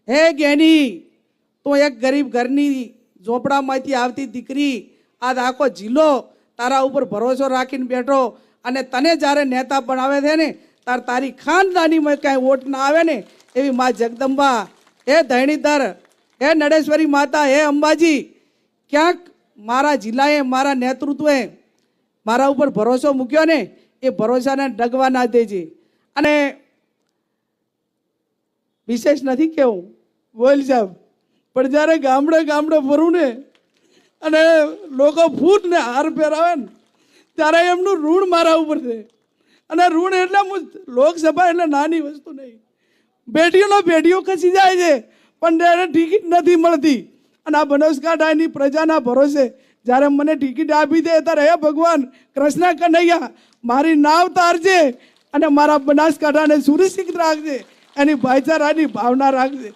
હે જ્ઞાની, તો એક ગરીબ ઘરની ઝોપડામાંથી આવતી દીકરી આજ આખો જિલ્લો તારા ઉપર ભરોસો રાખીને બેઠો, અને તને જ્યારે નેતા બનાવે છે ને તારી ખાનદાનીમાં કાંઈ વોટ ના આવે ને એવી મા જગદંબા, હે ધરણીધર, હે નડેશ્વરી માતા, હે અંબાજી, ક્યાંક મારા જિલ્લાએ મારા નેતૃત્વે મારા ઉપર ભરોસો મૂક્યો ને એ ભરોસાને ડગવા ના દેજે. અને વિશેષ નથી કેવું બોલ સાહેબ, પણ જ્યારે ગામડે ગામડે ફરું ને અને લોકો ફૂટ ને હાર પહેરાવે ને ત્યારે એમનું ઋણ મારા ઉપર છે. અને ઋણ એટલે લોકસભા એટલે નાની વસ્તુ નહીં, પેઢીઓ ખસી જાય છે પણ એને ટિકિટ નથી મળતી. અને આ બનાસકાંઠાની પ્રજાના ભરોસે જ્યારે મને ટિકિટ આપી દે ત્યારે હે ભગવાન કૃષ્ણ કનૈયા મારી નાવ તારજે અને મારા બનાસકાંઠાને સુરક્ષિત રાખજે, એની ભાઈચારાની ભાવના રાખજે.